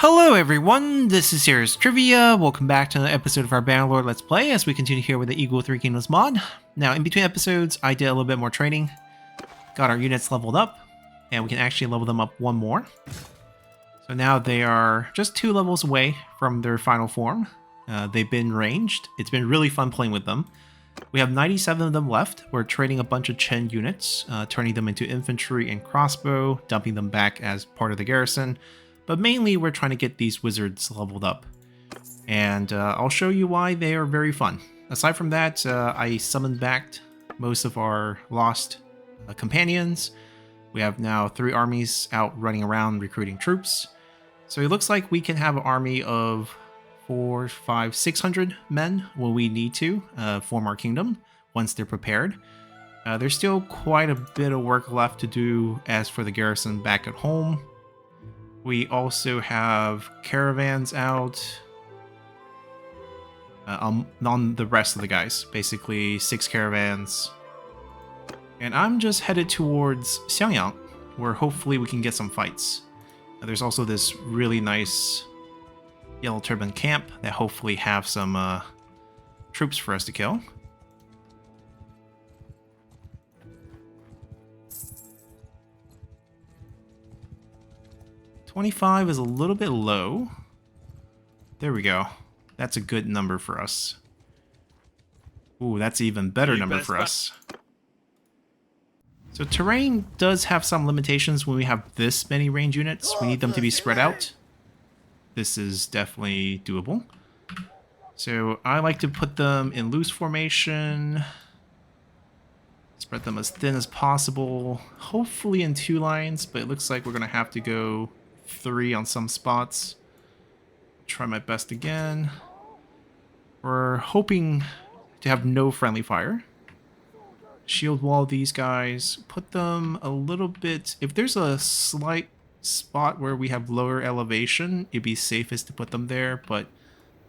Hello everyone, this is Serious Trivia. Welcome back to another episode of our Bannerlord Let's Play as we continue here with the Eagle 3 Kingdoms mod. Now, in between episodes, I did a little bit more training, got our units leveled up, and we can actually level them up one more. So now they are just 2 levels away from their final form. They've been ranged. It's been really fun playing with them. We have 97 of them left. We're trading a bunch of Chen units, turning them into infantry and crossbow, dumping them back as part of the garrison. But mainly we're trying to get these wizards leveled up. And I'll show you why they are very fun. Aside from that, I summoned back most of our lost companions. We have now 3 armies out running around recruiting troops. So it looks like we can have an army of 400, 500, 600 men when we need to form our kingdom once they're prepared. There's still quite a bit of work left to do as for the garrison back at home. We also have caravans out on the rest of the guys, basically 6 caravans. And I'm just headed towards Xiangyang, where hopefully we can get some fights. There's also this really nice Yellow Turban camp that hopefully have some troops for us to kill. $25 is a little bit low. There we go. That's a good number for us. Ooh, that's an even better number for us. So terrain does have some limitations when we have this many range units. We need them to be spread out. This is definitely doable. So I like to put them in loose formation. Spread them as thin as possible. Hopefully in 2 lines, but it looks like we're going to have to go 3 on some spots. Try my best again. We're hoping to have no friendly fire. Shield wall these guys. Put them a little bit... If there's a slight spot where we have lower elevation, it'd be safest to put them there, but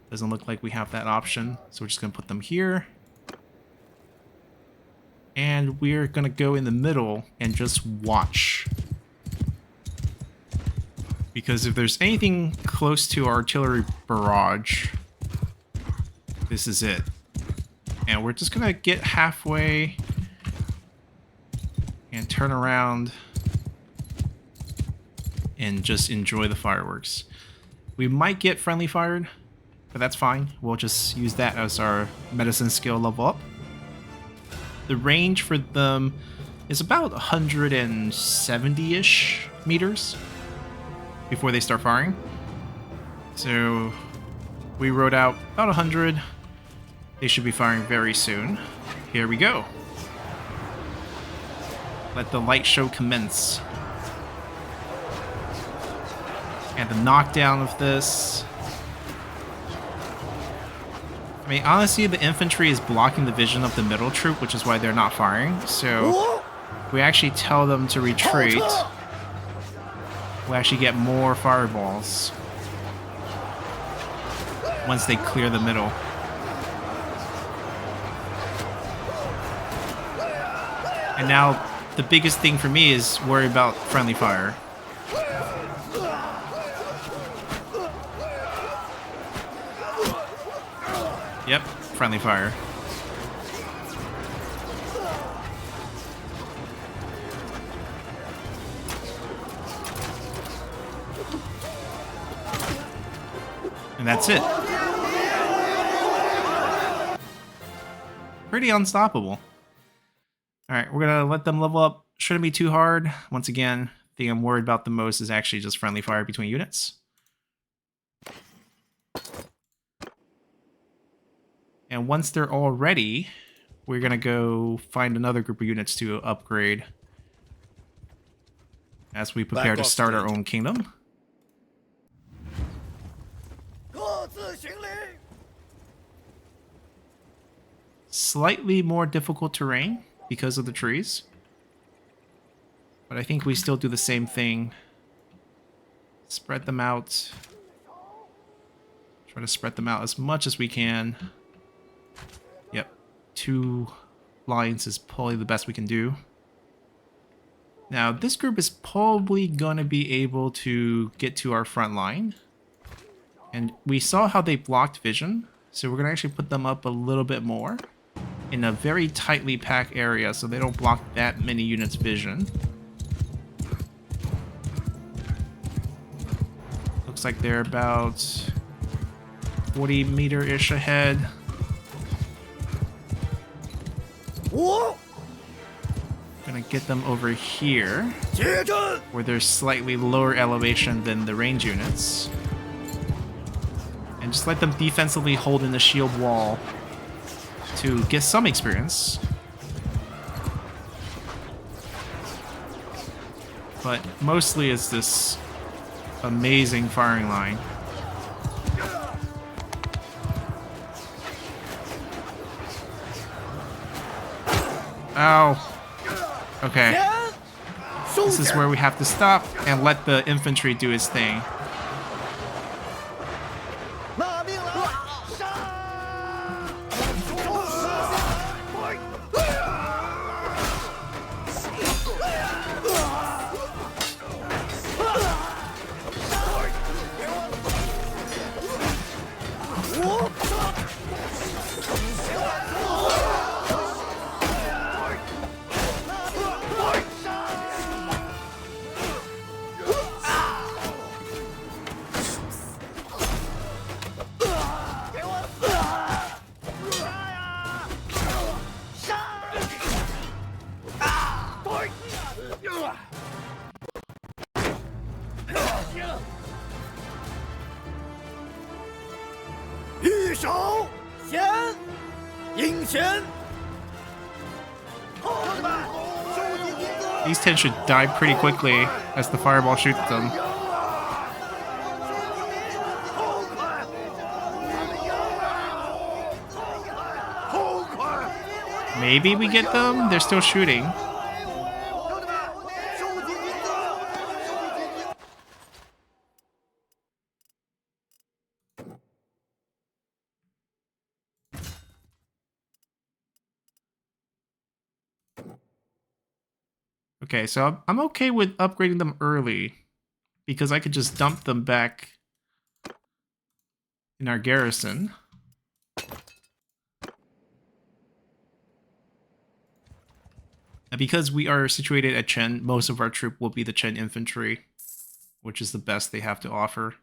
doesn't look like we have that option. So we're just going to put them here. And we're going to go in the middle and just watch. Because if there's anything close to artillery barrage, this is it. And we're just going to get halfway and turn around and just enjoy the fireworks. We might get friendly fired, but that's fine. We'll just use that as our medicine skill level up. The range for them is about 170-ish meters before they start firing. So we wrote out about 100. They should be firing very soon. Here we go. Let the light show commence. And the knockdown of this. I mean, honestly, the infantry is blocking the vision of the middle troop, which is why they're not firing. So we actually tell them to retreat. We actually get more fireballs once they clear the middle. And now the biggest thing for me is worry about friendly fire. Yep, friendly fire. And that's it. Pretty unstoppable. Alright, we're gonna let them level up. Shouldn't be too hard. Once again, the thing I'm worried about the most is actually just friendly fire between units. And once they're all ready, we're gonna go find another group of units to upgrade as we prepare to start our own kingdom. Slightly more difficult terrain because of the trees. But I think we still do the same thing. Spread them out. Try to spread them out as much as we can. Yep. 2 lines is probably the best we can do. Now, this group is probably going to be able to get to our front line. And we saw how they blocked vision, so we're going to actually put them up a little bit more in a very tightly packed area so they don't block that many units' vision. Looks like they're about 40 meter-ish ahead. Whoa! Gonna get them over here, where they're slightly lower elevation than the range units. And just let them defensively hold in the shield wall to get some experience. But mostly it's this amazing firing line. Ow. Okay. This is where we have to stop and let the infantry do its thing. These 10 should die pretty quickly as the fireball shoots them. Maybe we get them? They're still shooting. Okay, so I'm okay with upgrading them early, because I could just dump them back in our garrison. And because we are situated at Chen, most of our troop will be the Chen infantry, which is the best they have to offer.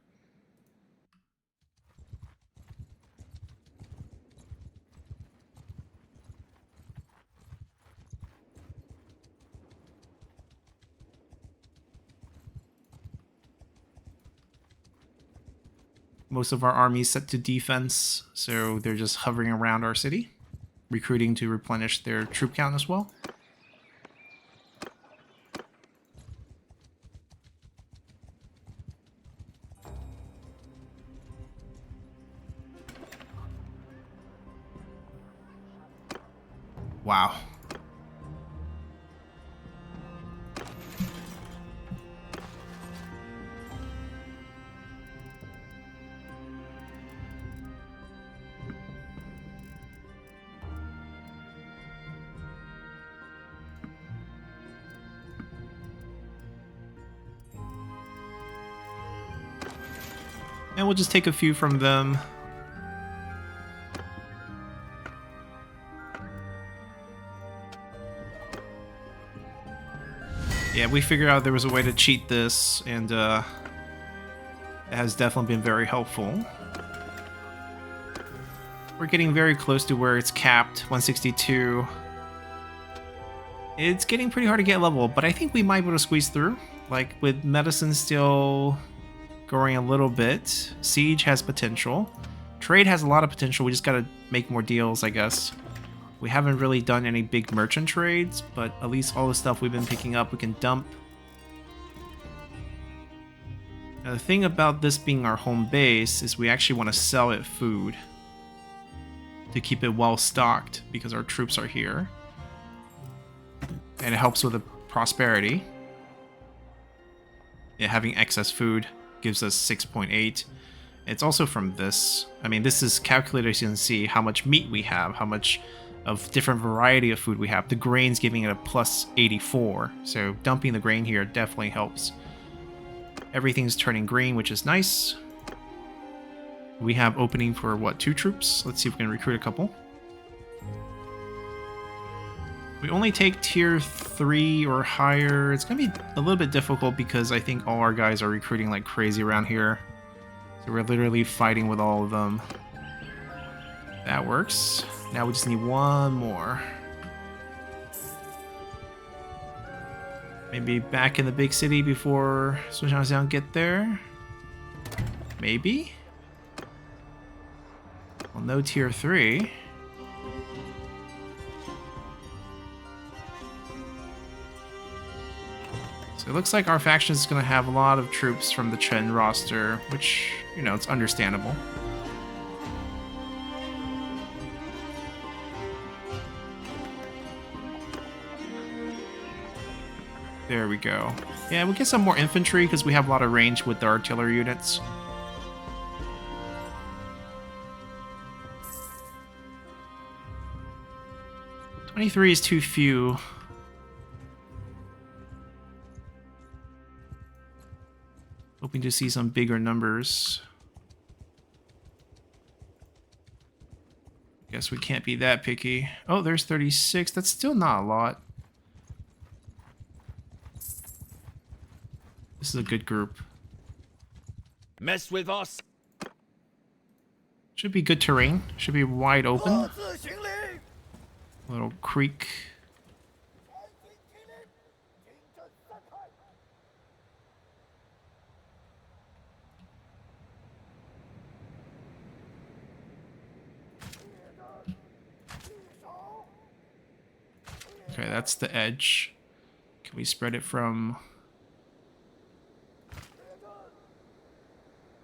Most of our army is set to defense, so they're just hovering around our city, recruiting to replenish their troop count as well. Wow. And we'll just take a few from them. Yeah, we figured out there was a way to cheat this, and it has definitely been very helpful. We're getting very close to where it's capped, 162. It's getting pretty hard to get level, but I think we might be able to squeeze through. Like, with medicine still growing a little bit, siege has potential. Trade has a lot of potential, we just gotta make more deals, I guess. We haven't really done any big merchant trades, but at least all the stuff we've been picking up we can dump. Now, the thing about this being our home base is we actually want to sell it food to keep it well stocked because our troops are here. And it helps with the prosperity. Yeah, having excess food gives us 6.8. It's also from this. I mean, this is calculated so you can see how much meat we have, how much of different variety of food we have. The grain's giving it a plus 84, so dumping the grain here definitely helps. Everything's turning green, which is nice. We have opening for, what, 2 troops? Let's see if we can recruit a couple. We only take tier 3 or higher. It's going to be a little bit difficult because I think all our guys are recruiting like crazy around here. So we're literally fighting with all of them. That works. Now we just need one more. Maybe back in the big city before Sunshanxiang get there? Maybe? Well, no tier 3. So it looks like our faction is going to have a lot of troops from the Chen roster, which, you know, it's understandable. There we go. Yeah, we get some more infantry because we have a lot of range with the artillery units. $23 is too few. Hoping to see some bigger numbers. Guess we can't be that picky. Oh, there's 36. That's still not a lot. This is a good group. Mess with us. Should be good terrain. Should be wide open. 各自行礼。 Little creek. Okay, that's the edge. Can we spread it from...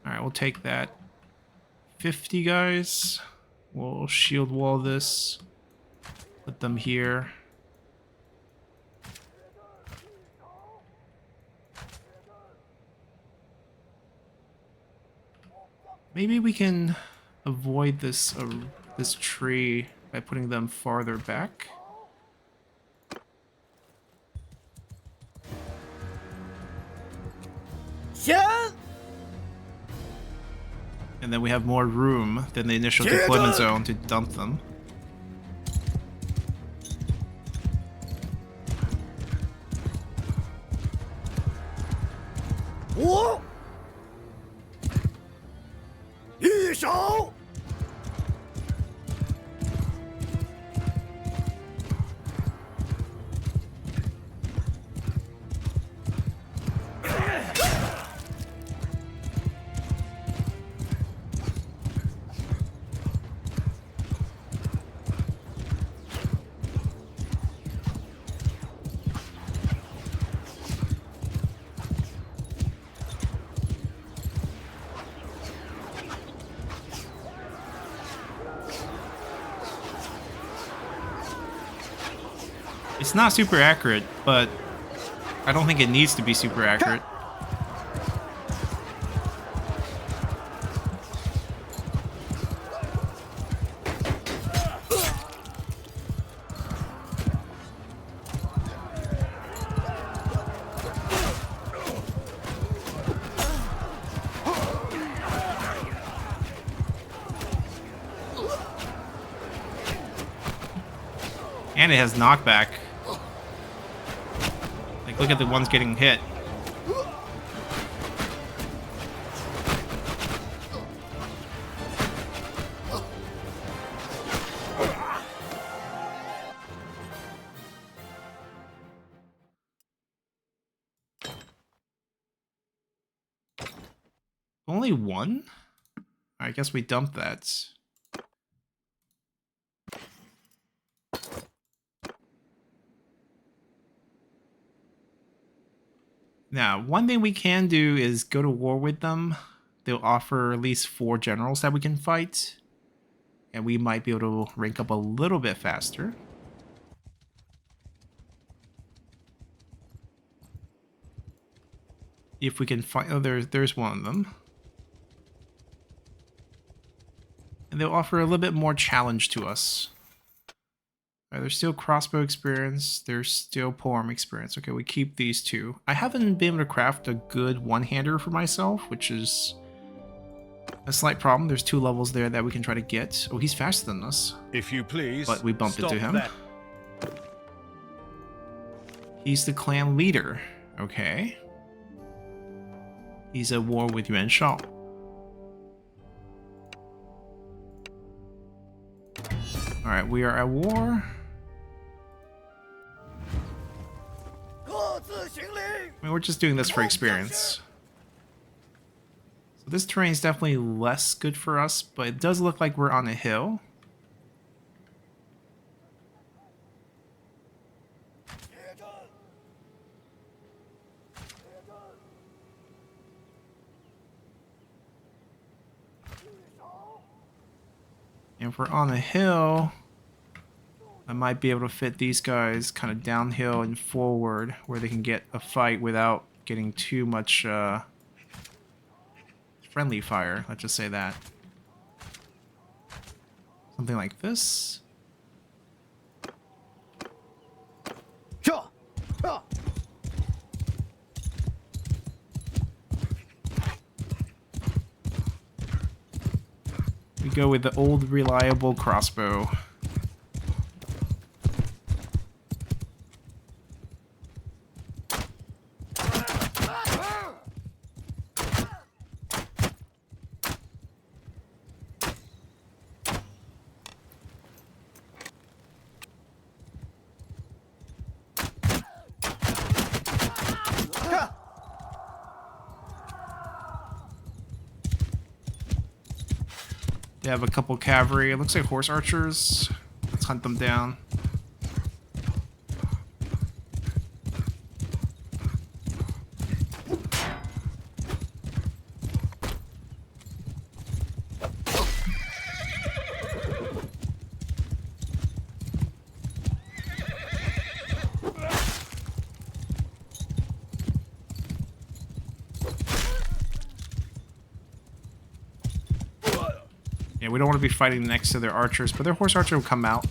Alright, we'll take that. 50 guys. We'll shield wall this. Put them here. Maybe we can avoid this this tree by putting them farther back. And then we have more room than the initial deployment zone to dump them. Whoa! 御手！ It's not super accurate, but I don't think it needs to be super accurate. And it has knockback. Like, look at the ones getting hit. Only one? I guess we dumped that. Now, one thing we can do is go to war with them. They'll offer at least 4 generals that we can fight. And we might be able to rank up a little bit faster. If we can find... Oh, there's one of them. And they'll offer a little bit more challenge to us. There's still crossbow experience. There's still polearm experience. Okay, we keep these 2. I haven't been able to craft a good one-hander for myself, which is A slight problem. There's 2 levels there that we can try to get. Oh, he's faster than us. If you please. But we bumped into him. That. He's the clan leader. Okay. He's at war with Yuan Shao. Alright, we are at war. I mean, we're just doing this for experience. So this terrain is definitely less good for us, but it does look like we're on a hill. And if we're on a hill, I might be able to fit these guys kind of downhill and forward where they can get a fight without getting too much friendly fire. Let's just say that. Something like this. We go with the old reliable crossbow. They have a couple cavalry. It looks like horse archers. Let's hunt them down. Yeah, we don't want to be fighting next to their archers, but their horse archer will come out.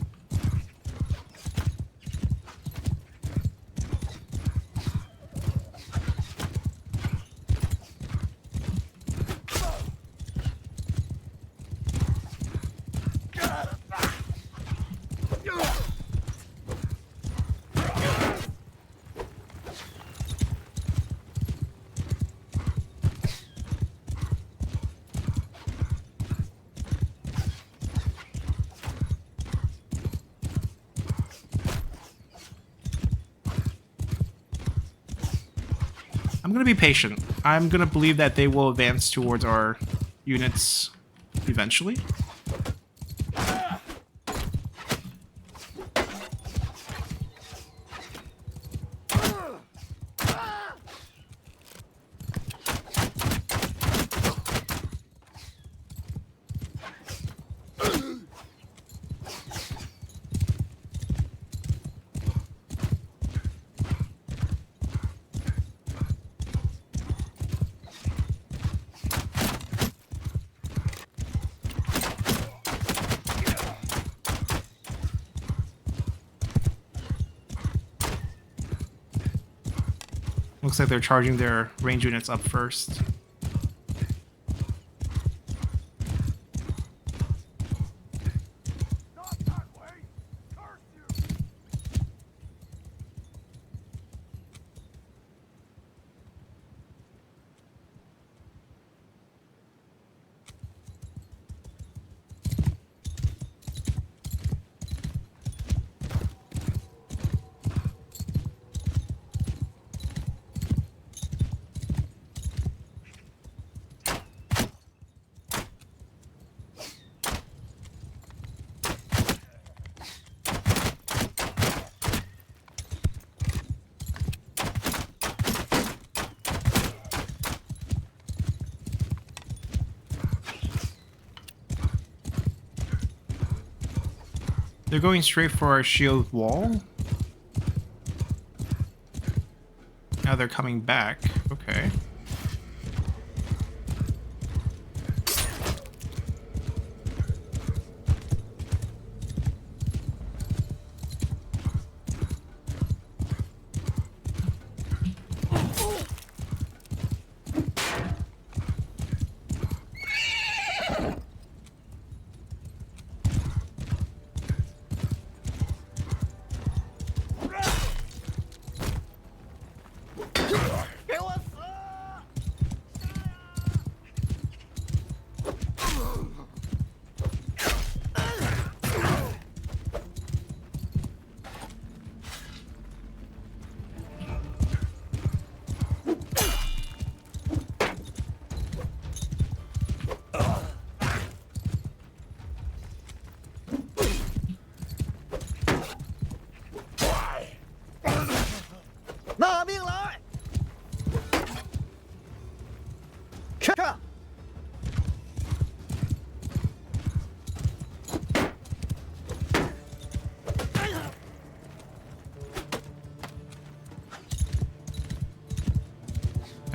I'm going to be patient. I'm going to believe that they will advance towards our units eventually. Looks like they're charging their range units up first. They're going straight for our shield wall. Now they're coming back. Okay.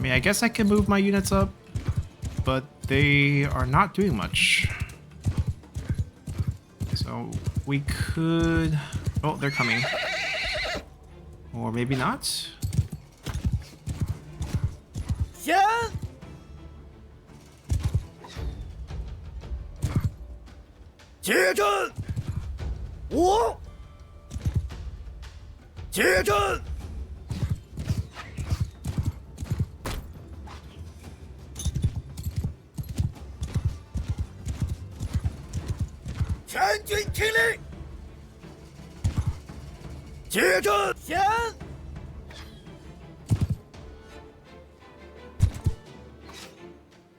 mean, I guess I could move my units up, but they are not doing much. So we could... Oh, they're coming. Or maybe not. 先，接阵，我，接阵，全军听令，接阵，先。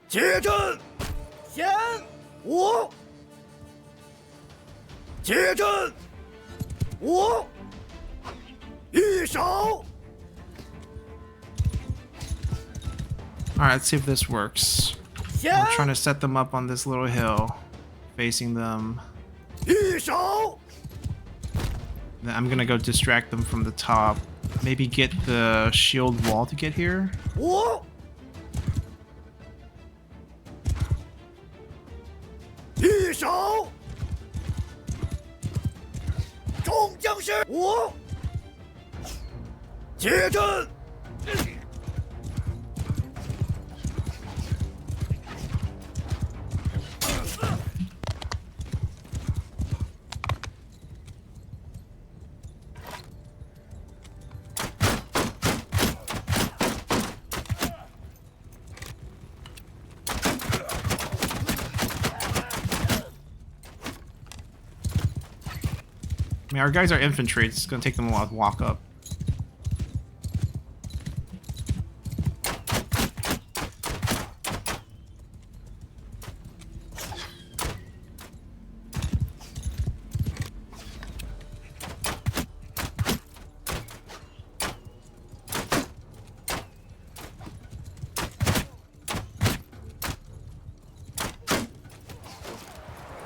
接阵，先，我，接阵，我，一手。 Alright, let's see if this works. 先， We're trying to set them up on this little hill, facing them. 一手， Then I'm gonna go distract them from the top. Maybe get the shield wall to get here. 我，一手，众将士，我，接阵。 I mean, our guys are infantry. It's gonna take them a while to walk up.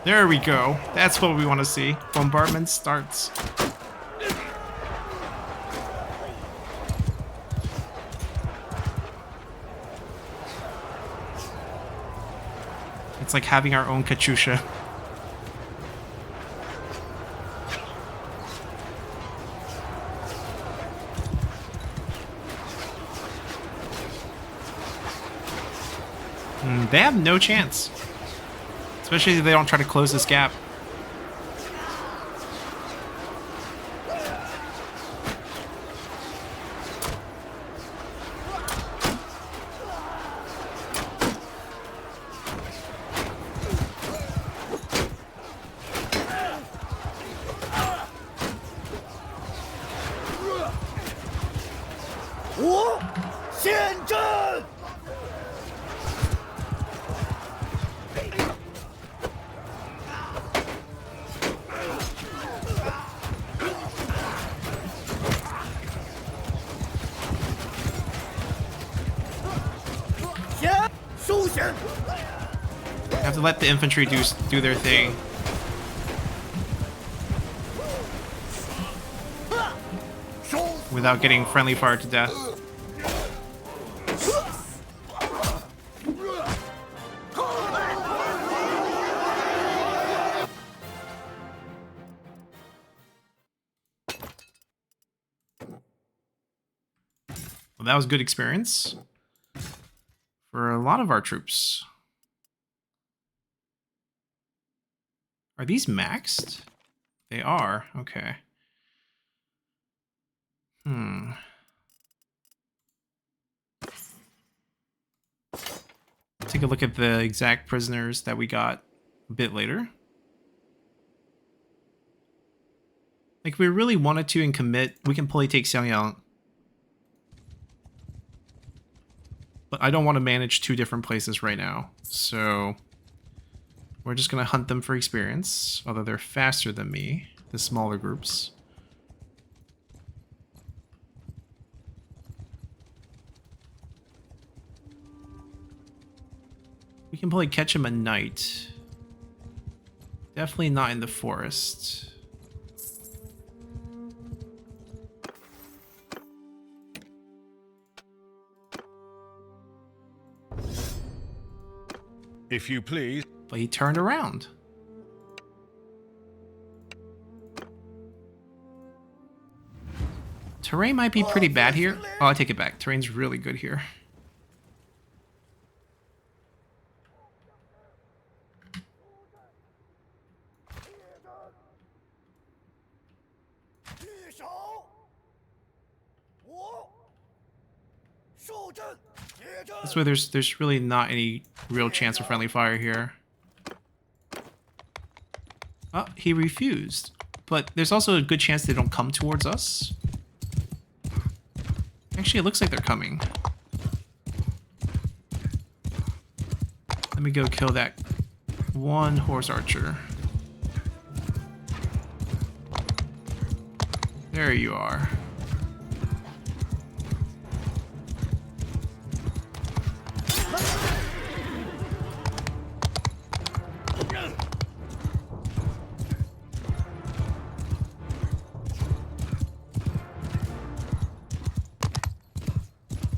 There we go. That's what we want to see. Bombardment starts. It's like having our own Katyusha. They have no chance. Especially if they don't try to close this gap.我现阵。 You have to let the infantry do their thing. Without getting friendly fire to death. Well, that was good experience for a lot of our troops. Are these maxed? They are. Okay. Take a look at the exact prisoners that we got a bit later. Like, if we really wanted to and commit, we can probably take Xiangyang. But I don't want to manage two different places right now, so we're just going to hunt them for experience, although they're faster than me, the smaller groups. We can probably catch him at night. Definitely not in the forest. If you please. But he turned around. Terrain might be pretty bad here. Oh, I take it back. Terrain's really good here. That's why there's really not any real chance of friendly fire here. Oh, he refused. But there's also a good chance they don't come towards us. Actually, it looks like they're coming. Let me go kill that one horse archer. There you are.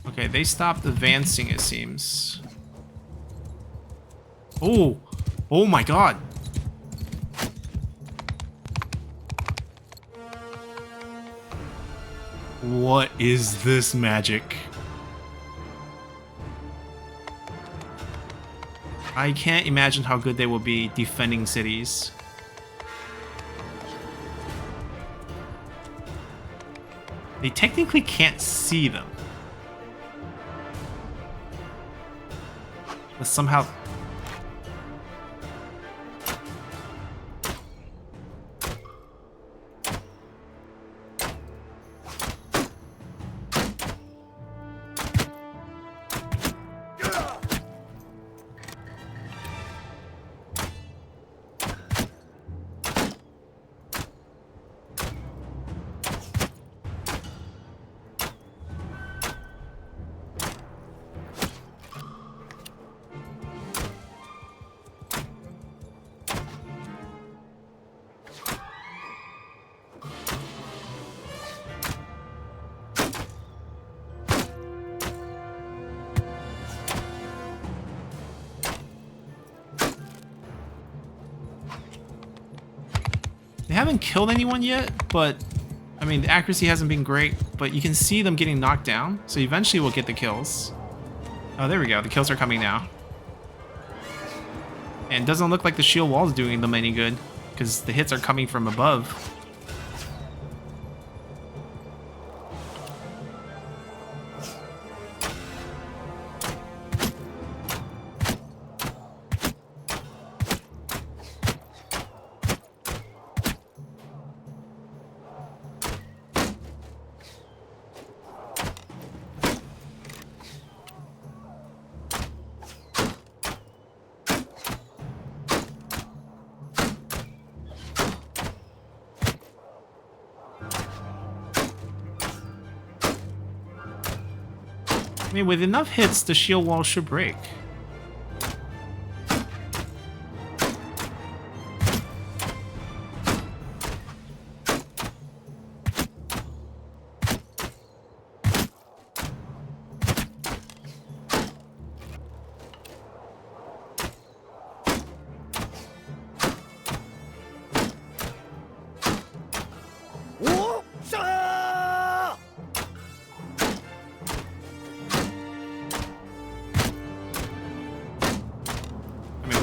Okay, they stopped advancing, it seems. Oh! Oh my god! What is this magic? I can't imagine how good they will be defending cities. They technically can't see them. But somehow... They haven't killed anyone yet, but I mean, the accuracy hasn't been great, but you can see them getting knocked down, so eventually we'll get the kills. Oh, there we go. The kills are coming now. And it doesn't look like the shield wall is doing them any good, because the hits are coming from above. I mean, with enough hits, the shield wall should break.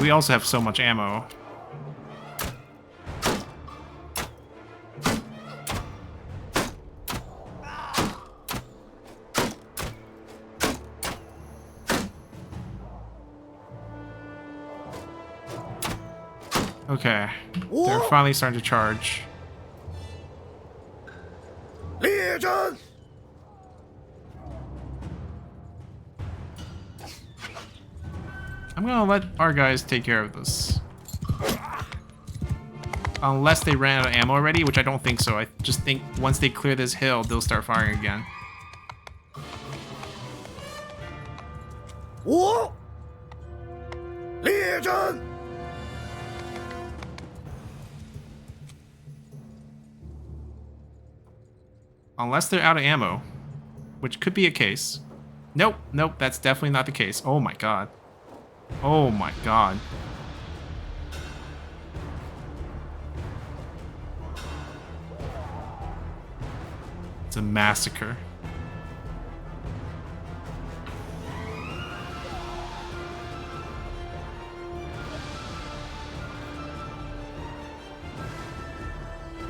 We also have so much ammo. Okay, they're finally starting to charge. Legion! I'm gonna let our guys take care of this. Unless they ran out of ammo already, which I don't think so. I just think once they clear this hill, they'll start firing again. Legion! Unless they're out of ammo, which could be a case. Nope, nope, that's definitely not the case. Oh my god. Oh my god. It's a massacre.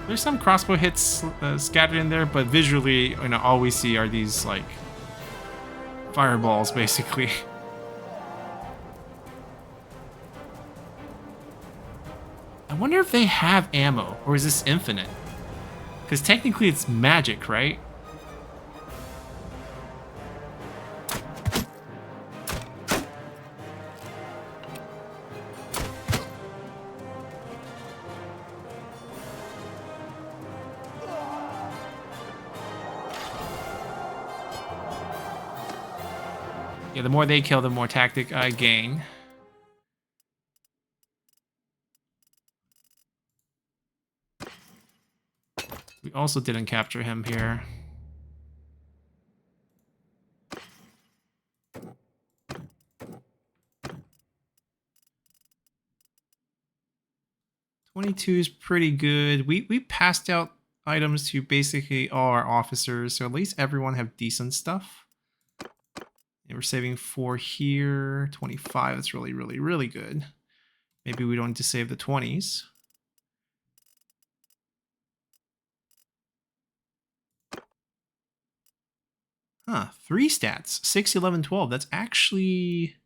There's some crossbow hits scattered in there, but visually, you know, all we see are these, like, fireballs, basically. I wonder if they have ammo, or is this infinite? Because technically it's magic, right? Yeah, the more they kill, the more tactic I gain. We also didn't capture him here. $22 is pretty good. We passed out items to basically all our officers, so at least everyone have decent stuff. And we're saving 4 here. 25, that's really, really, really good. Maybe we don't need to save the 20s. Huh, 3 stats. 6, 11, 12. That's actually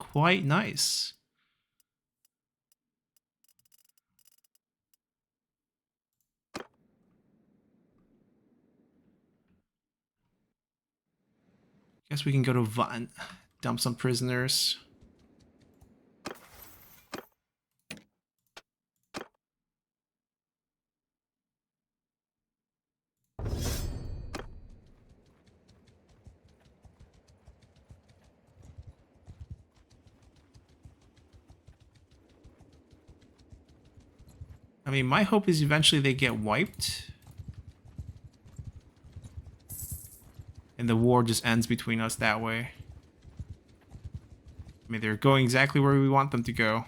quite nice. Guess we can go to Vant, dump some prisoners. I mean, my hope is eventually they get wiped. And the war just ends between us that way. I mean, they're going exactly where we want them to go.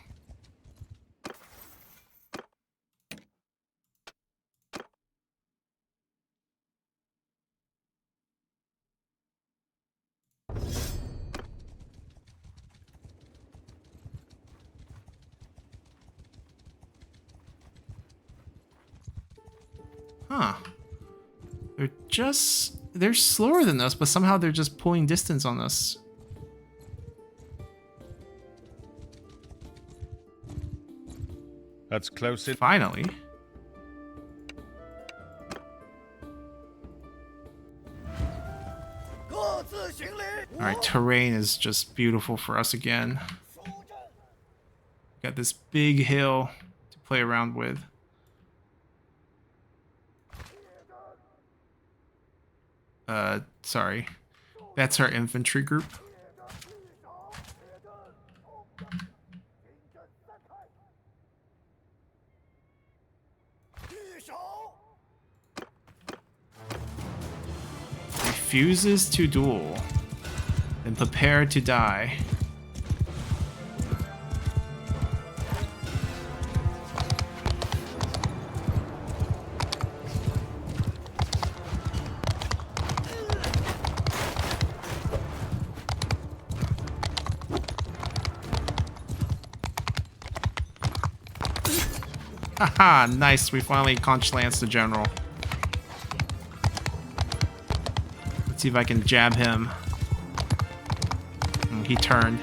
Huh. They're slower than us, but somehow they're just pulling distance on us. That's close in. Finally. Alright, terrain is just beautiful for us again. Got this big hill to play around with. Sorry. That's our infantry group. Refuses to duel. Then prepare to die. Haha, nice. We finally conch-lanced the general. Let's see if I can jab him. He turned.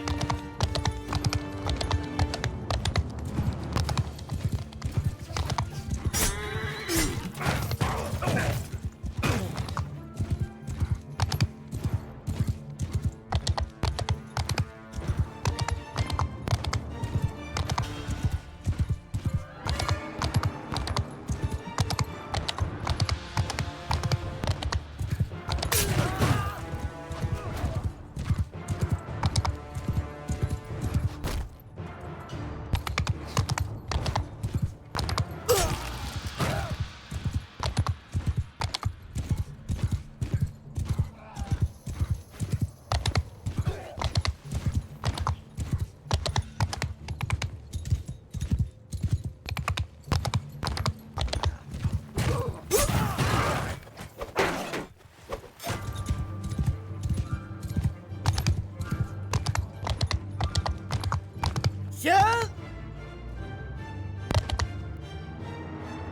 前，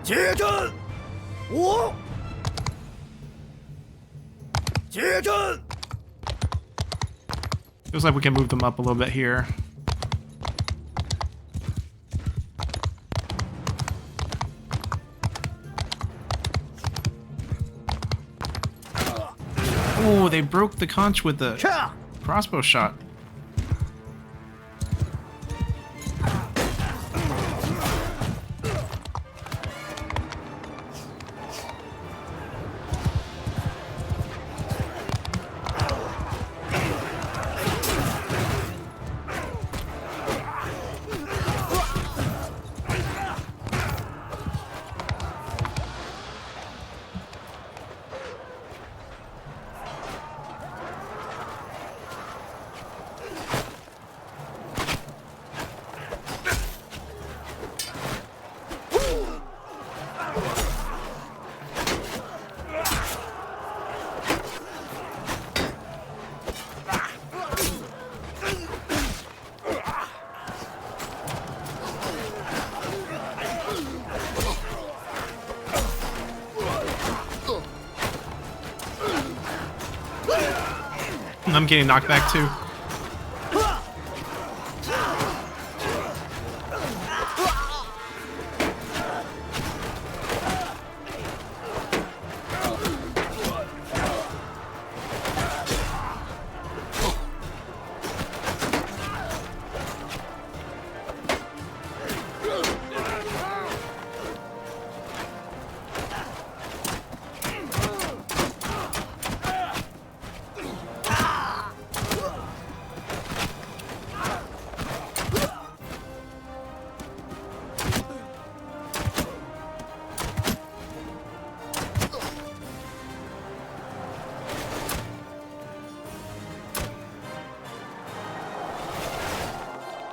接阵，我，接阵。 Feels like we can move them up a little bit here. Oh, they broke the conch with the crossbow shot. I'm getting knocked back too.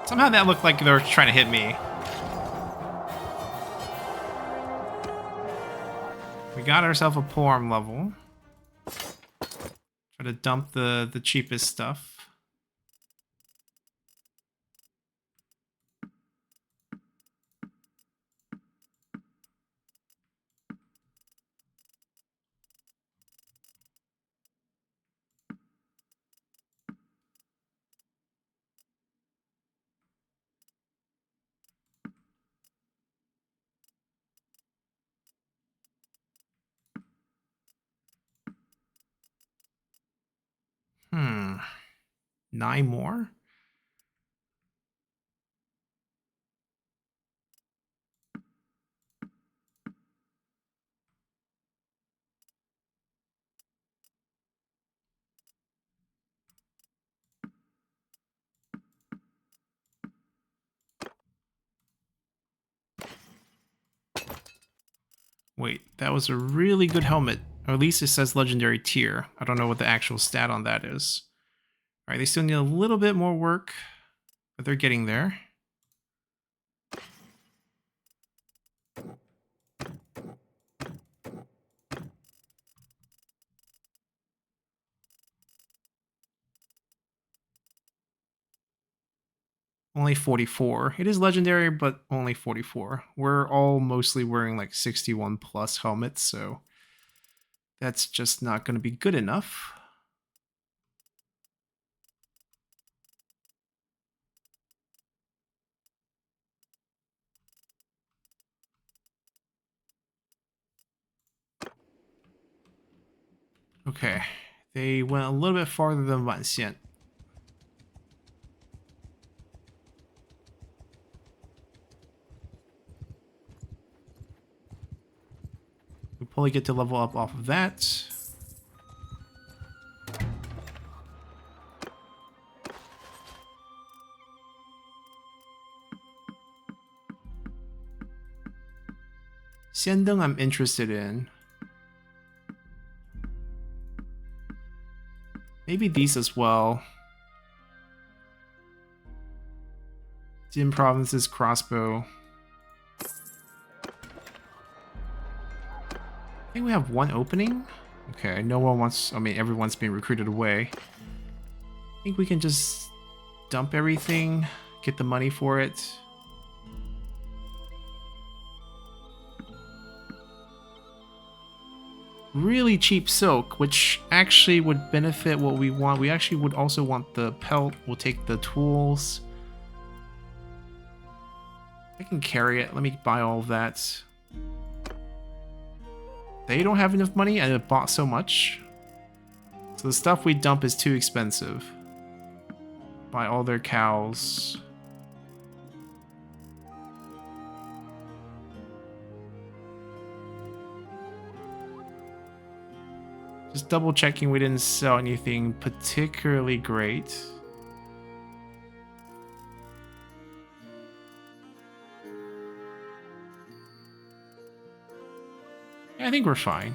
Somehow that looked like they were trying to hit me. We got ourselves a polearm level. Try to dump the cheapest stuff. Hmm. 9 more? Wait, that was a really good helmet. Or at least it says legendary tier. I don't know what the actual stat on that is. Alright, they still need a little bit more work, but they're getting there. Only 44. It is legendary, but only 44. We're all mostly wearing like 61 plus helmets, so that's just not going to be good enough. Okay, they went a little bit farther than Wanxian. We probably get to level up off of that. Xiandeng I'm interested in. Maybe these as well. Jin Province's crossbow. I think we have one opening. Okay, no one wants... I mean, everyone's being recruited away. I think we can just dump everything, get the money for it. Really cheap silk, which actually would benefit what we want. We actually would also want the pelt. We'll take the tools. I can carry it. Let me buy all of that. They don't have enough money. I bought so much. So the stuff we dump is too expensive. Buy all their cows. Just double checking we didn't sell anything particularly great. I think we're fine.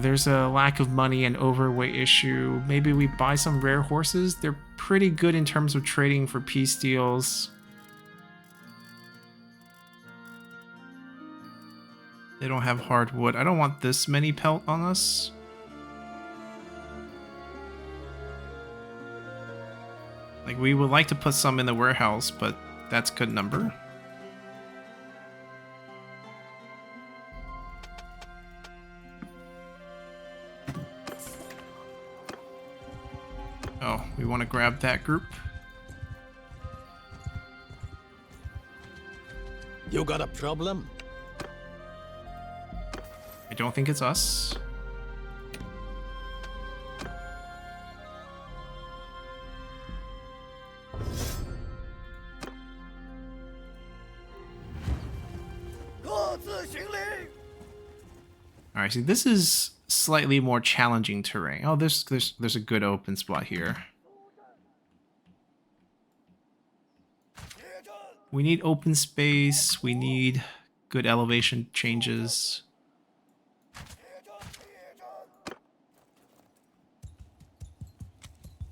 There's a lack of money and overweight issue. Maybe we buy some rare horses. They're pretty good in terms of trading for peace deals. They don't have hardwood. I don't want this many pelt on us. Like, we would like to put some in the warehouse, but that's good number. Oh, we want to grab that group. You got a problem? I don't think it's us. Alright, see, this is slightly more challenging terrain. Oh, there's a good open spot here. We need open space. We need good elevation changes.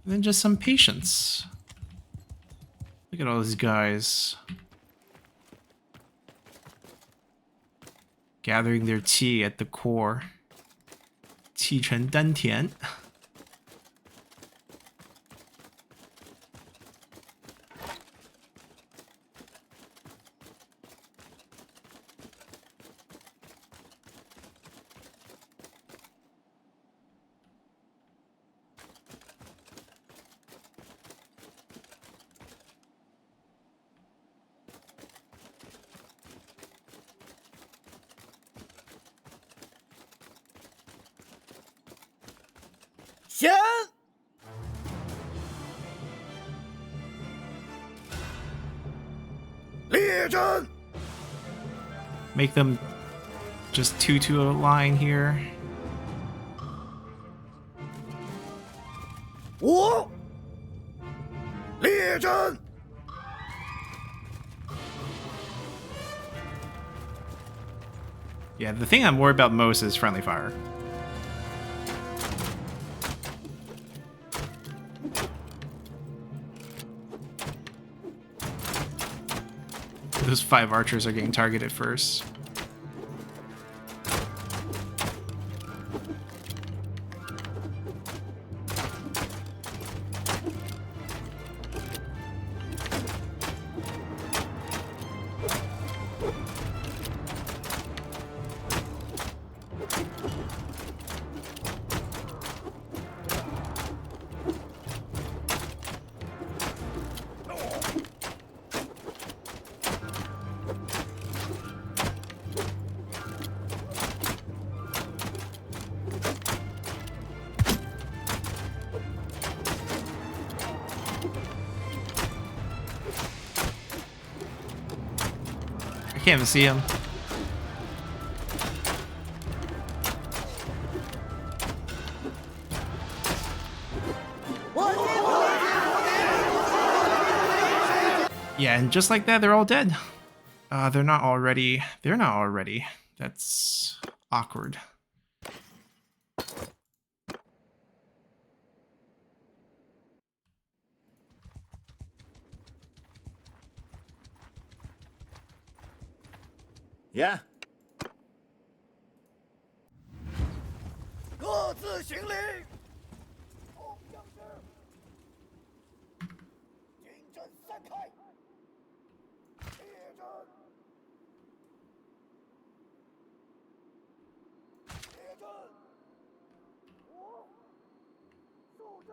And then just some patience. Look at all these guys. Gathering their tea at the core. 气沉丹田. Make them just two to a line here. Yeah, the thing I'm worried about most is friendly fire. Those 5 archers are getting targeted first. Can't even see him. Yeah, and just like that, they're all dead. They're not already. They're not already. That's awkward. Yeah, 字行礼。众将士，军阵散开，列阵，列阵，我受阵。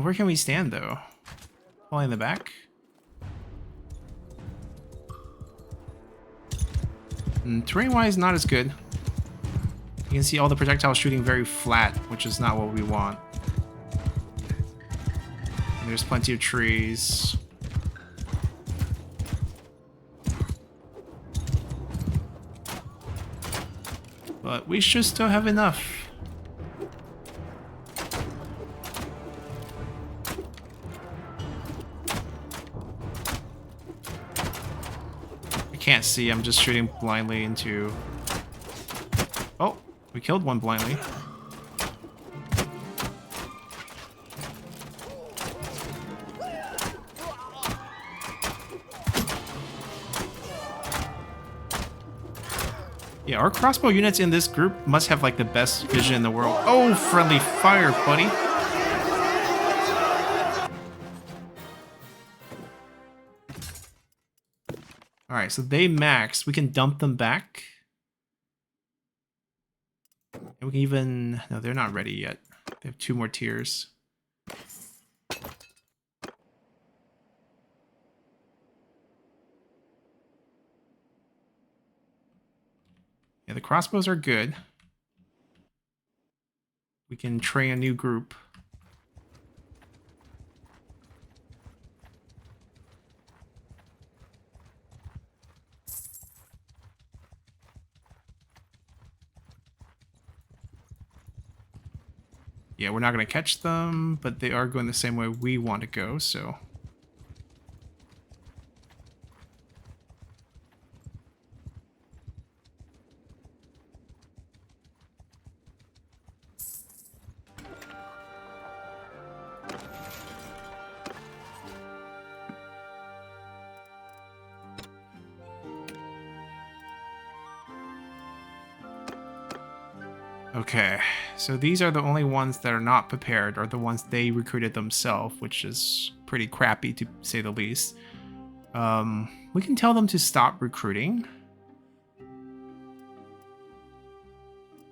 Where can we stand though? Probably in the back? Terrain-wise, not as good. You can see all the projectiles shooting very flat, which is not what we want. And there's plenty of trees. But we should still have enough. I can't see, I'm just shooting blindly into... Oh, we killed one blindly. Yeah, our crossbow units in this group must have like the best vision in the world. Oh, friendly fire, buddy. Alright, so they maxed. We can dump them back. And we can even... No, they're not ready yet. They have 2 more tiers. Yeah, the crossbows are good. We can train a new group. Yeah, we're not going to catch them, but they are going the same way we want to go, so... Okay, so these are the only ones that are not prepared, or the ones they recruited themselves, which is pretty crappy to say the least. We can tell them to stop recruiting.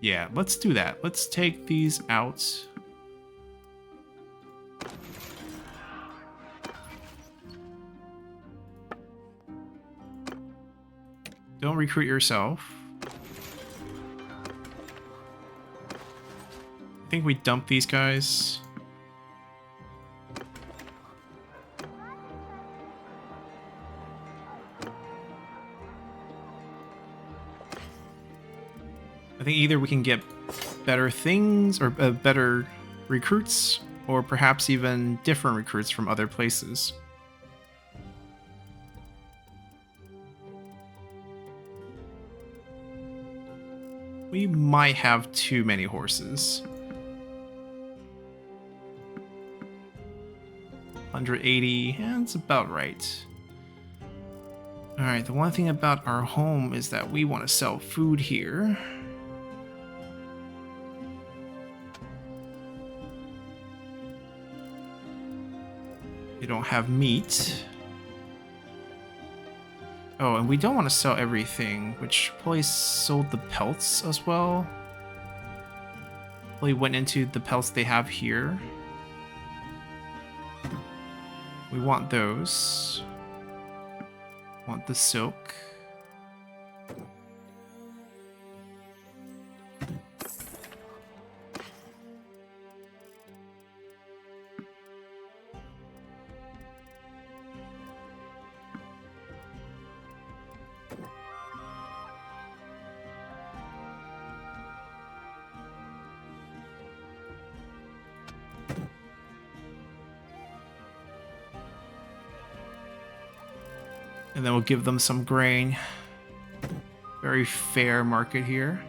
Yeah, let's do that. Let's take these out. Don't recruit yourself. I think we dump these guys. I think either we can get better things or better recruits, or perhaps even different recruits from other places. We might have too many horses. 180, and it's about right. Alright, the one thing about our home is that we want to sell food here. They don't have meat. Oh, and we don't want to sell everything, which probably sold the pelts as well. Probably went into the pelts they have here. We want those. Want the silk. And then we'll give them some grain. Very fair market here.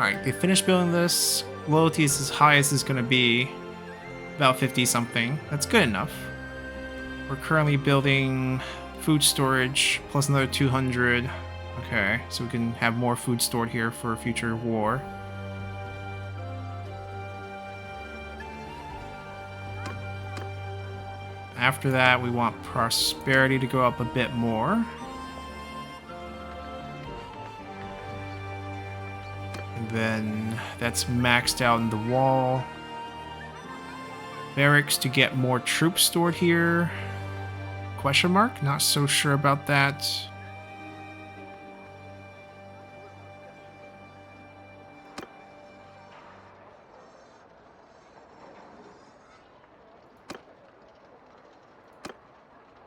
Alright, they finished building this. Loyalty is as high as it's going to be. About 50 something. That's good enough. We're currently building food storage plus another 200. Okay, so we can have more food stored here for a future war. After that, we want prosperity to go up a bit more. And then that's maxed out in the wall. Barracks to get more troops stored here. Question mark? Not so sure about that.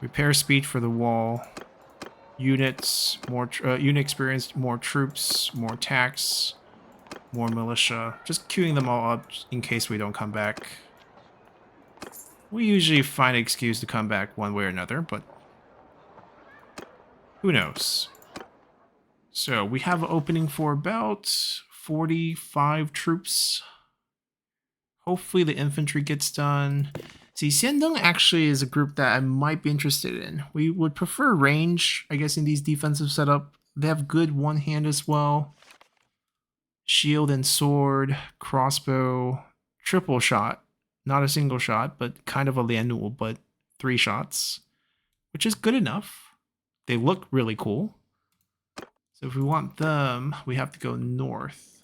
Repair speed for the wall. Units, more unit experience, more troops, more tax, more militia. Just queuing them all up in case we don't come back. We usually find an excuse to come back one way or another, but who knows? So we have an opening for about 45 troops. Hopefully the infantry gets done. See, Xiandong actually is a group that I might be interested in. We would prefer range, I guess, in these defensive setup. They have good one hand as well. Shield and sword, crossbow, triple shot. Not a single shot, but kind of a Lianul, but 3 shots. Which is good enough. They look really cool. So if we want them, we have to go north.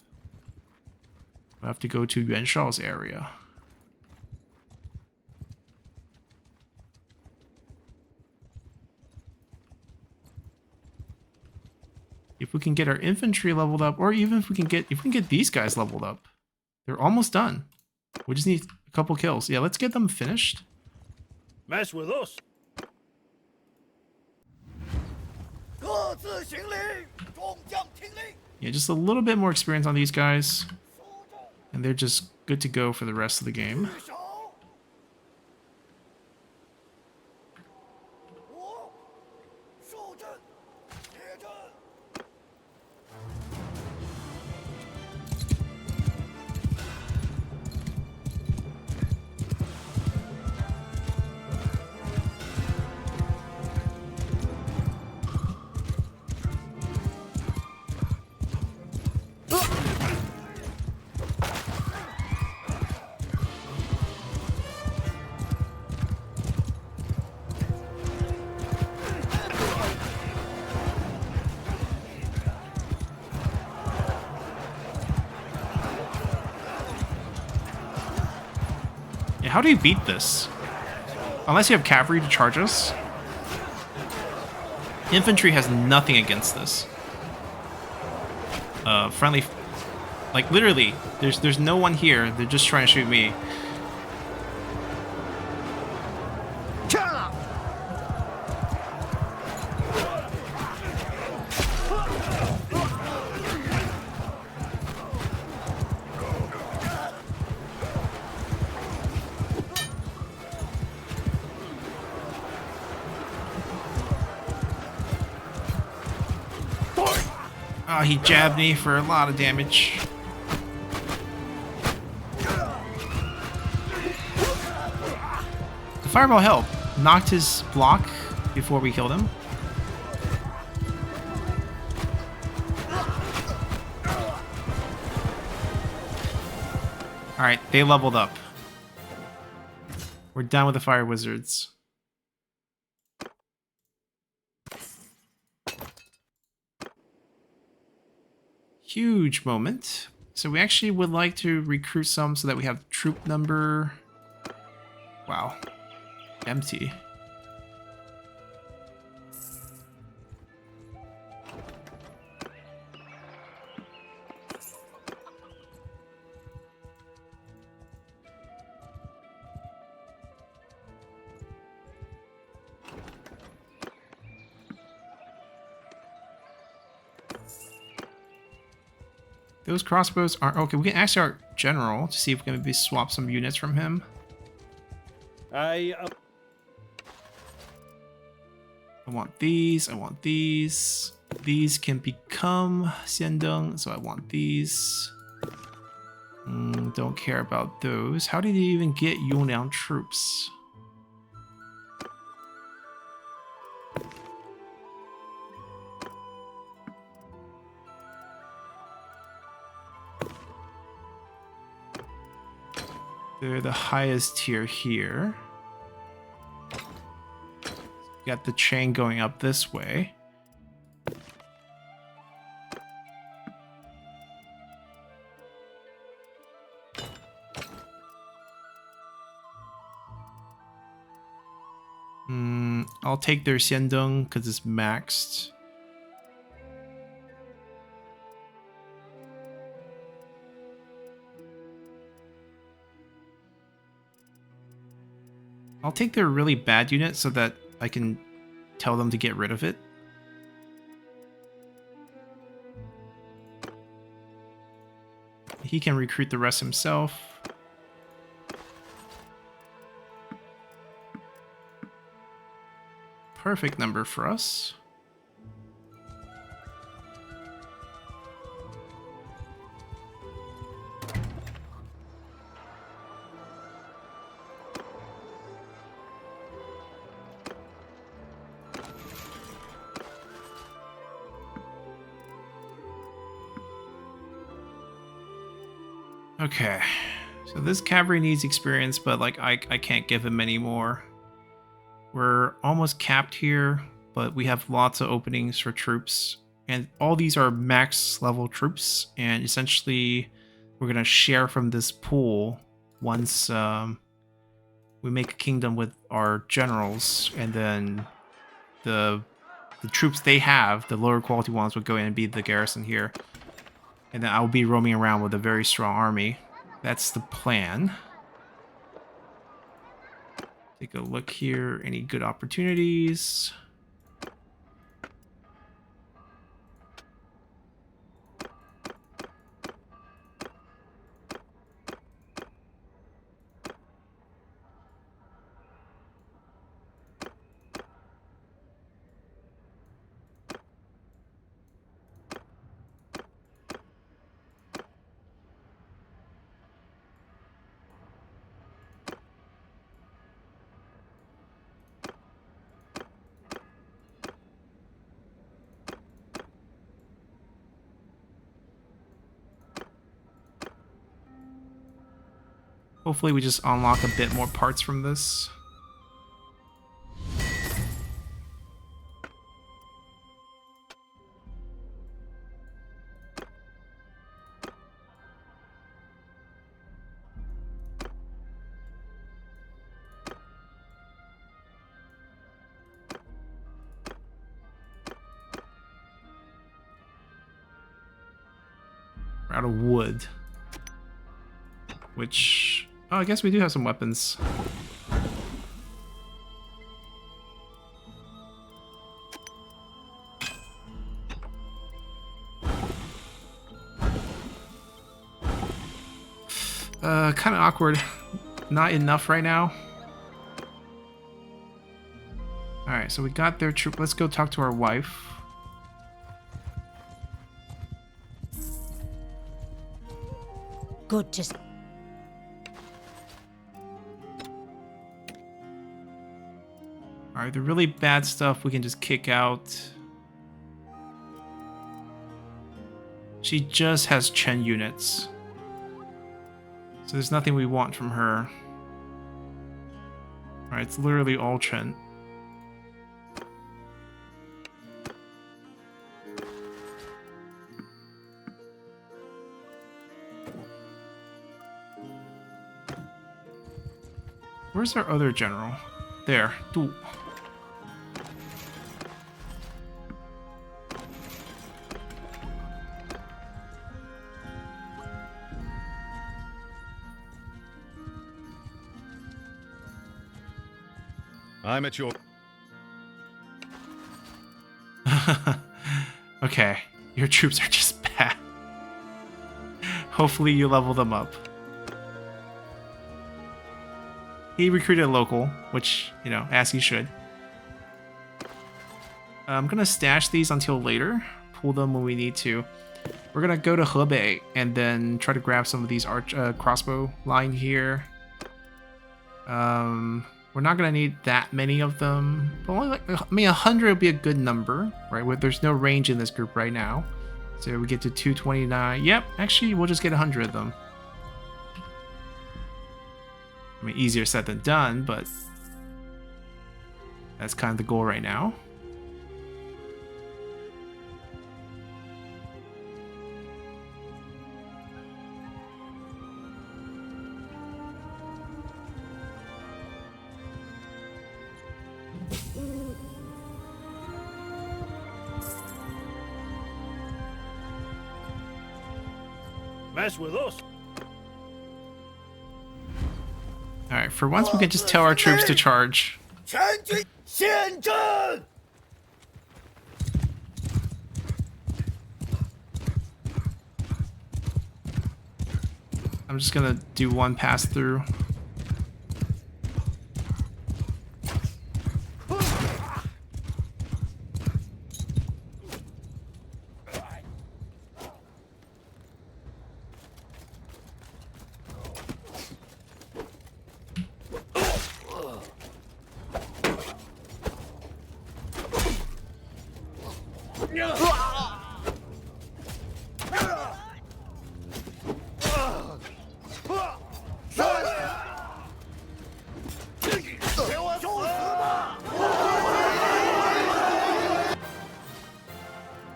We have to go to Yuan Shao's area. If we can get our infantry leveled up, or even if we can get these guys leveled up. They're almost done. We just need a couple kills. Yeah, let's get them finished. Mess with us. Yeah, just a little bit more experience on these guys. And they're just good to go for the rest of the game. How do you beat this? Unless you have cavalry to charge us. Infantry has nothing against this. Friendly, like literally, there's no one here. They're just trying to shoot me. Oh, he jabbed me for a lot of damage. The fireball helped. Knocked his block before we killed him. Alright, they leveled up. We're done with the fire wizards. Huge moment. So we actually would like to recruit some so that we have troop number. Wow. Empty. Those crossbows are okay. We can ask our general to see if we can maybe swap some units from him. I want these. I want these. These can become Xiandong, so I want these. Don't care about those. How did he even get Yunnan troops? They're the highest tier here. Got the chain going up this way. I'll take their Xiandong because it's maxed. I'll take their really bad unit so that I can tell them to get rid of it. He can recruit the rest himself. Perfect number for us. Okay, so this cavalry needs experience, but like I can't give him any more. We're almost capped here, but we have lots of openings for troops, and all these are max level troops, and essentially we're gonna share from this pool once we make a kingdom with our generals, and then the troops they have, the lower quality ones, would go in and be the garrison here. And then I'll be roaming around with a very strong army. That's the plan. Take a look here. Any good opportunities? Hopefully we just unlock a bit more parts from this. We're out of wood. Which... oh, I guess we do have some weapons. Kind of awkward. Not enough right now. Alright, so we got their troop. Let's go talk to our wife. Good to... Alright, the really bad stuff we can just kick out. She just has Chen units. So there's nothing we want from her. Alright, it's literally all Chen. Where's our other general? There. Du. I'm at your... Okay, your troops are just bad. Hopefully you level them up. He recruited a local, which, you know, as he should. I'm gonna stash these until later. Pull them when we need to. We're gonna go to Hebei and then try to grab some of these crossbow line here. We're not gonna need that many of them, but only like, I mean, 100 would be a good number, right? There's no range in this group right now, so we get to 229. Yep, actually, we'll just get 100 of them. I mean, easier said than done, but that's kind of the goal right now. Mess with us. Alright, for once we can just tell our troops to charge. 全军现阵！ I'm just gonna do one pass through.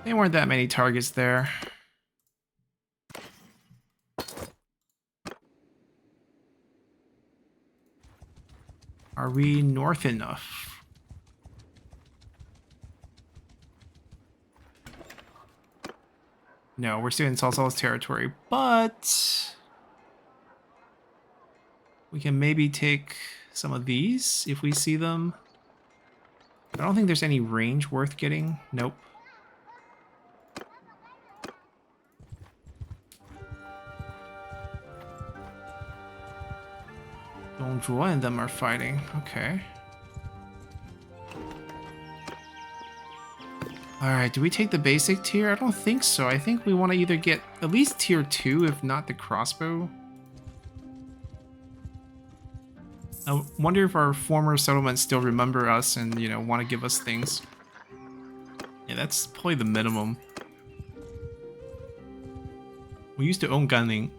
There weren't that many targets there. Are we north enough? No, we're still in Salsal's territory, but we can maybe take some of these if we see them. I don't think there's any range worth getting. Nope. Dong Zhuo and them are fighting. Okay. Alright, do we take the basic tier? I don't think so. I think we want to either get at least tier 2, if not the crossbow. I wonder if our former settlements still remember us and, you know, want to give us things. Yeah, that's probably the minimum. We used to own Gunning.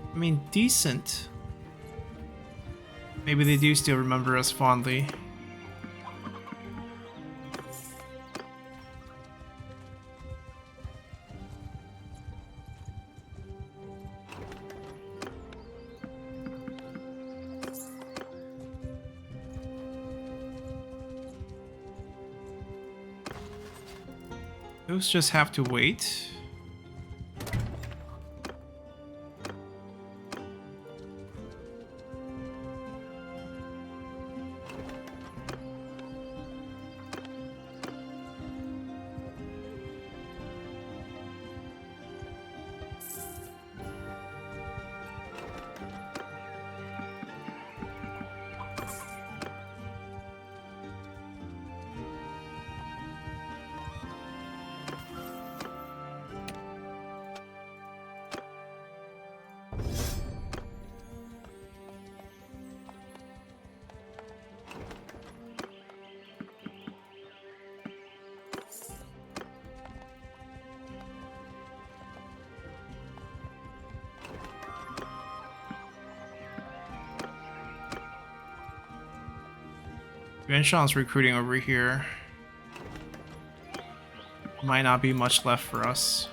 I mean, decent. Maybe they do still remember us fondly. Those just have to wait. Yuan Shang's recruiting over here. Might not be much left for us.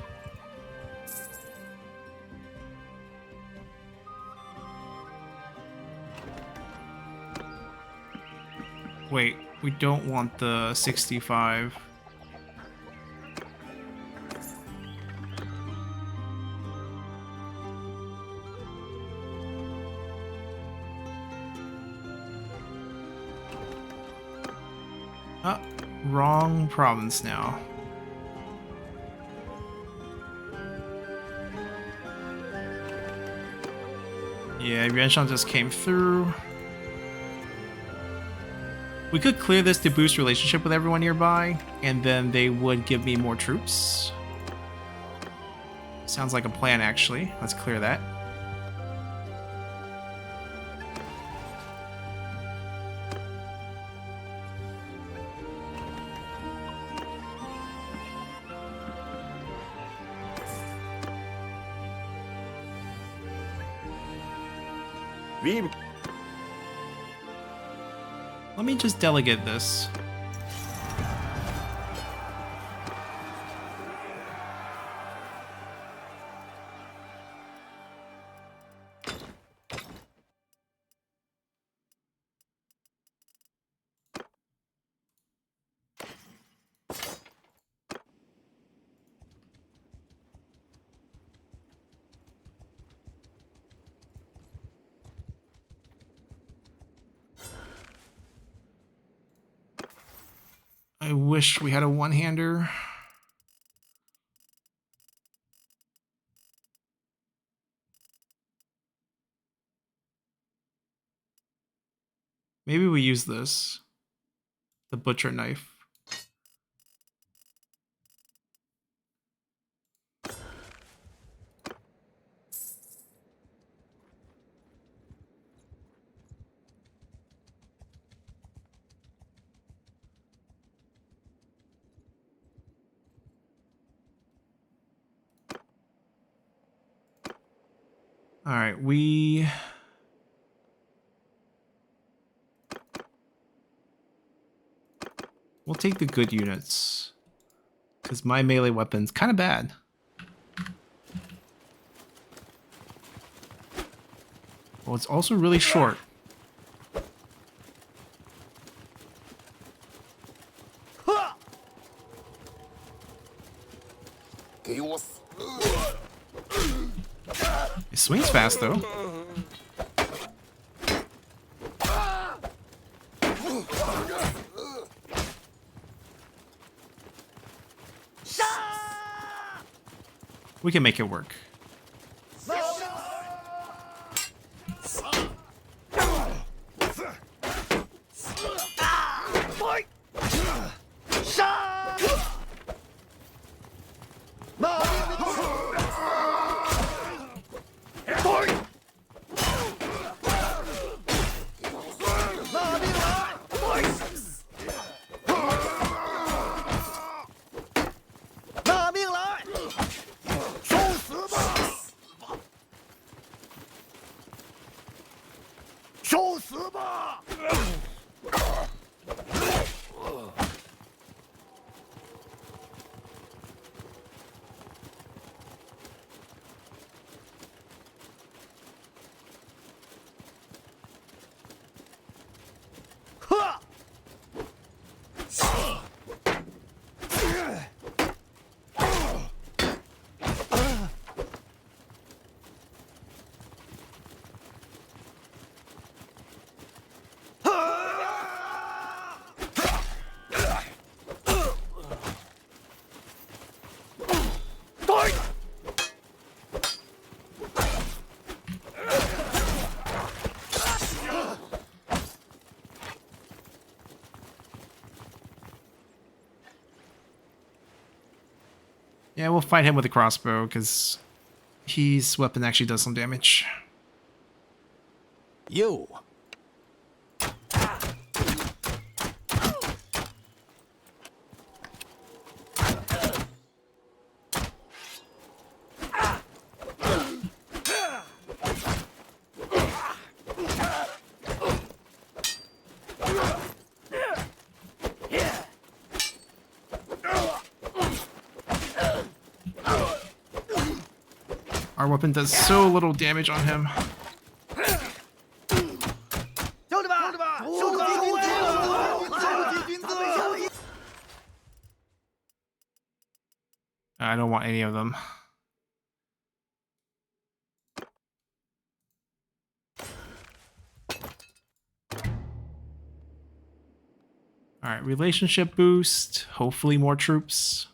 Wait, we don't want the 65. Wrong province now. Yeah, Yuanshan just came through. We could clear this to boost relationship with everyone nearby, and then they would give me more troops. Sounds like a plan, actually. Let's clear that. Let me just delegate this. I wish we had a one-hander. Maybe we use this. The butcher knife. Alright, we'll take the good units. Because my melee weapon's kind of bad. Well, it's also really short. It swings fast, though. We can make it work. Yeah, we'll fight him with a crossbow, because his weapon actually does some damage. You. Our weapon does so little damage on him. I don't want any of them. Alright, relationship boost. Hopefully more troops.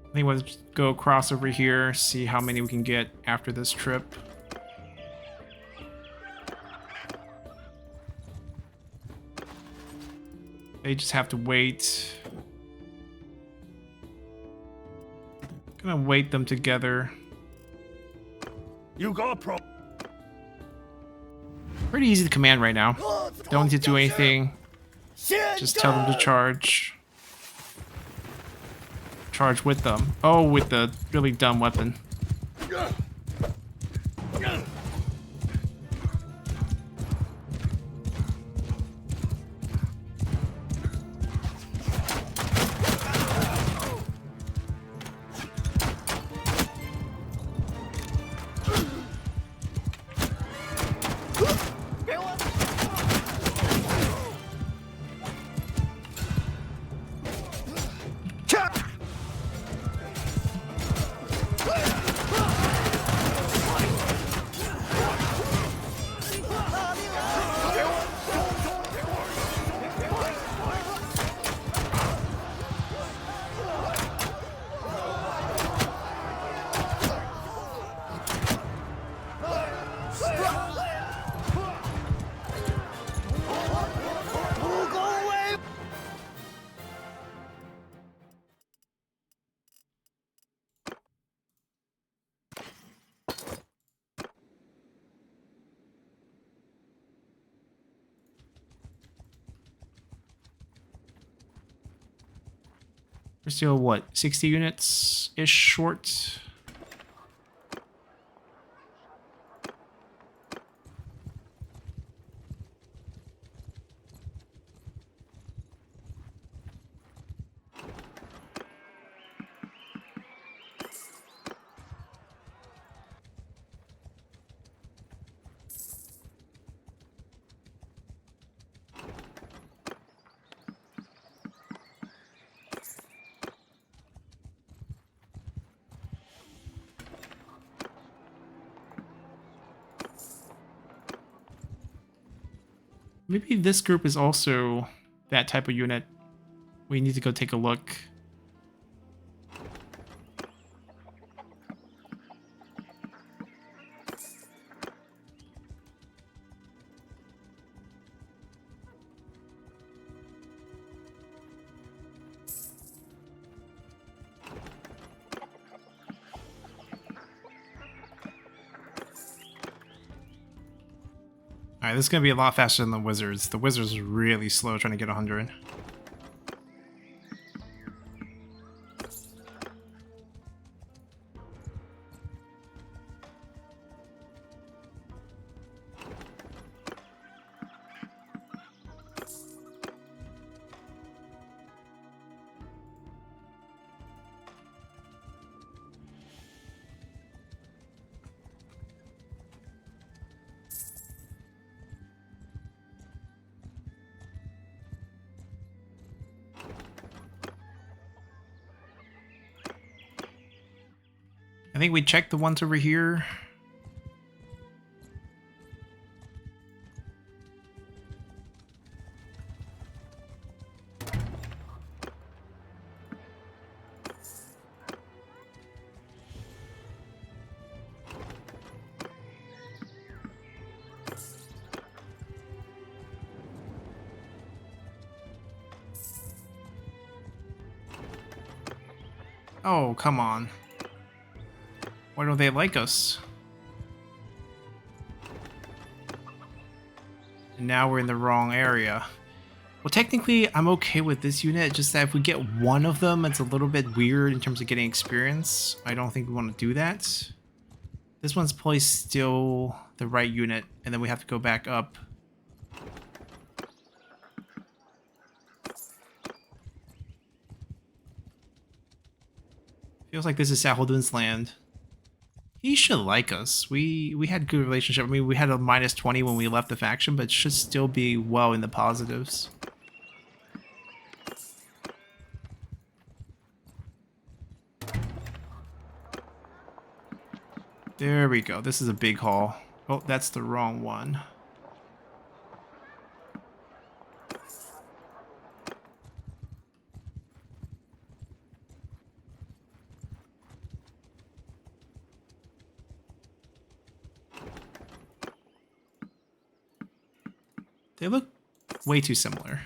I think we'll just go across over here, see how many we can get after this trip. They just have to wait. Gonna wait them together. You got pro. Pretty easy to command right now. Don't need to do anything. Just tell them to charge. Charge with them. Oh, with the really dumb weapon. We're still, what, 60 units-ish short? Maybe this group is also that type of unit. We need to go take a look. Alright, this is going to be a lot faster than the Wizards. The Wizards are really slow trying to get 100. I think we checked the ones over here. Oh, come on. Why don't they like us? And now we're in the wrong area. Well, technically, I'm okay with this unit, just that if we get one of them, it's a little bit weird in terms of getting experience. I don't think we want to do that. This one's probably still the right unit, and then we have to go back up. Feels like this is Sahuldin's land. He should like us. We had good relationship. I mean, we had a -20 when we left the faction, but should still be well in the positives. There we go. This is a big haul. Oh, that's the wrong one. They look way too similar.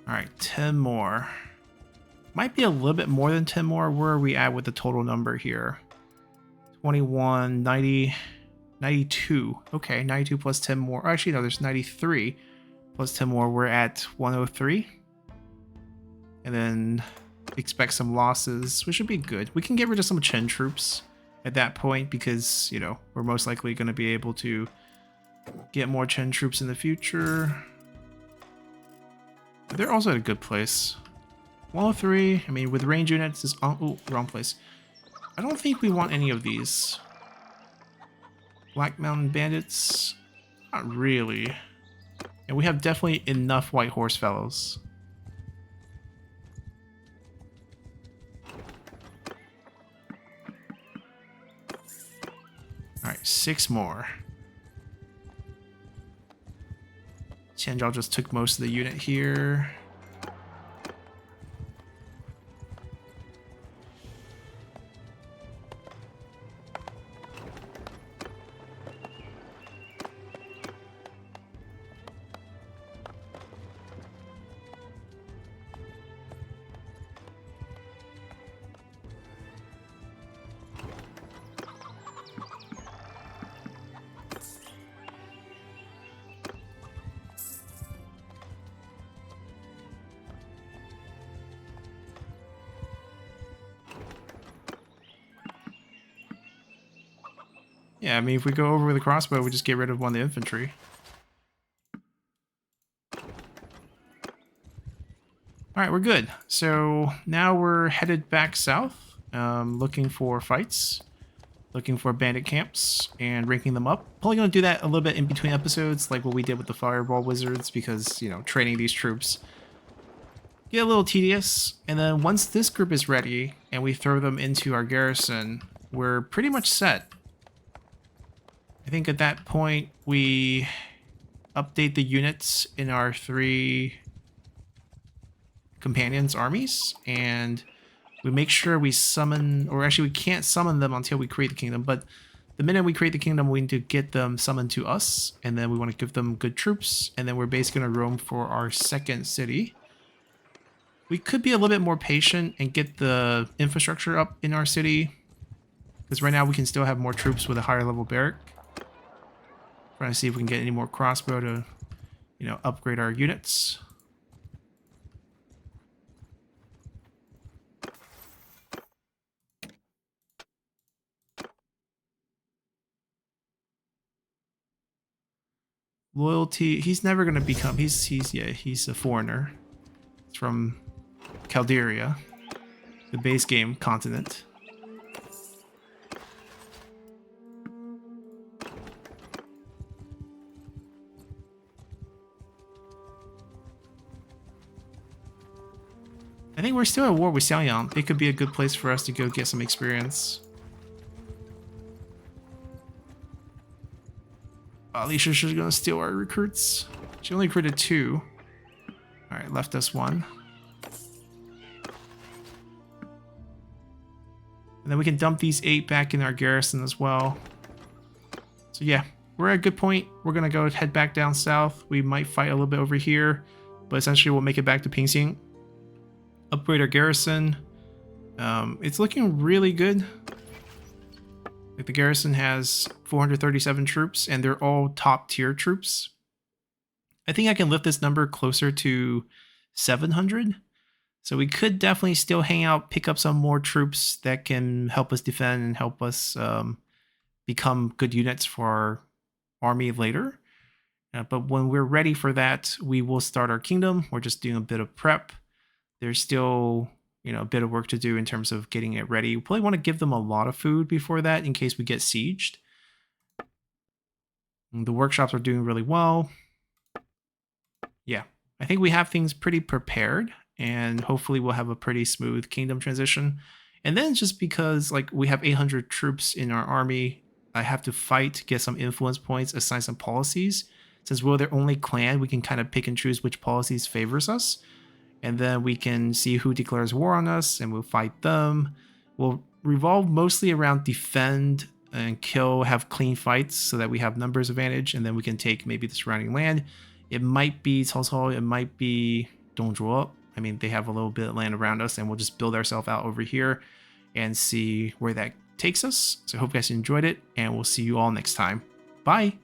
Alright, 10 more. Might be a little bit more than 10 more. Where are we at with the total number here? 21, 90, 92. Okay, 92 plus 10 more. Actually, no, there's 93 plus 10 more. We're at 103. And then expect some losses, which should be good. We can get rid of some Chen troops at that point because, you know, we're most likely going to be able to get more Chen troops in the future. They're also at a good place. 103, I mean, with range units is... Oh, wrong place. I don't think we want any of these. Black Mountain Bandits? Not really. And we have definitely enough White Horse Fellows. Alright, 6 more. Qianzhao just took most of the unit here. Yeah, I mean, if we go over with a crossbow, we just get rid of one of the infantry. Alright, we're good. So now we're headed back south, looking for fights, looking for bandit camps, and ranking them up. Probably going to do that a little bit in between episodes, like what we did with the Fireball Wizards, because, you know, training these troops get a little tedious. And then once this group is ready, and we throw them into our garrison, we're pretty much set. I think at that point we update the units in our 3 companions' armies, and we make sure we summon, or actually we can't summon them until we create the kingdom, but the minute we create the kingdom we need to get them summoned to us, and then we want to give them good troops, and then we're basically going to roam for our 2nd city. We could be a little bit more patient and get the infrastructure up in our city, because right now we can still have more troops with a higher level barrack. Trying to see if we can get any more crossbow to, you know, upgrade our units. Loyalty, he's never going to become, he's a foreigner. It's from Calderia, the base game continent. I think we're still at war with Xiaoyang. It could be a good place for us to go get some experience. Alicia's just gonna steal our recruits. She only recruited 2. Alright, left us 1. And then we can dump these 8 back in our garrison as well. So yeah, we're at a good point. We're gonna go head back down south. We might fight a little bit over here, but essentially we'll make it back to Pingsing. Upgrade our garrison. It's looking really good. Like the garrison has 437 troops, and they're all top tier troops. I think I can lift this number closer to 700. So we could definitely still hang out, pick up some more troops that can help us defend and help us become good units for our army later. But when we're ready for that, we will start our kingdom. We're just doing a bit of prep. There's still, a bit of work to do in terms of getting it ready. We probably want to give them a lot of food before that in case we get sieged. And the workshops are doing really well. Yeah, I think we have things pretty prepared, and hopefully we'll have a pretty smooth kingdom transition. And then just because we have 800 troops in our army, I have to fight, get some influence points, assign some policies. Since we're their only clan, we can kind of pick and choose which policies favors us. And then we can see who declares war on us, and we'll fight them. We'll revolve mostly around defend and kill, have clean fights so that we have numbers advantage, and then we can take maybe the surrounding land. It might be Cao Cao, it might be Dongzhuo. I mean, they have a little bit of land around us, and we'll just build ourselves out over here and see where that takes us. So I hope you guys enjoyed it, and we'll see you all next time. Bye!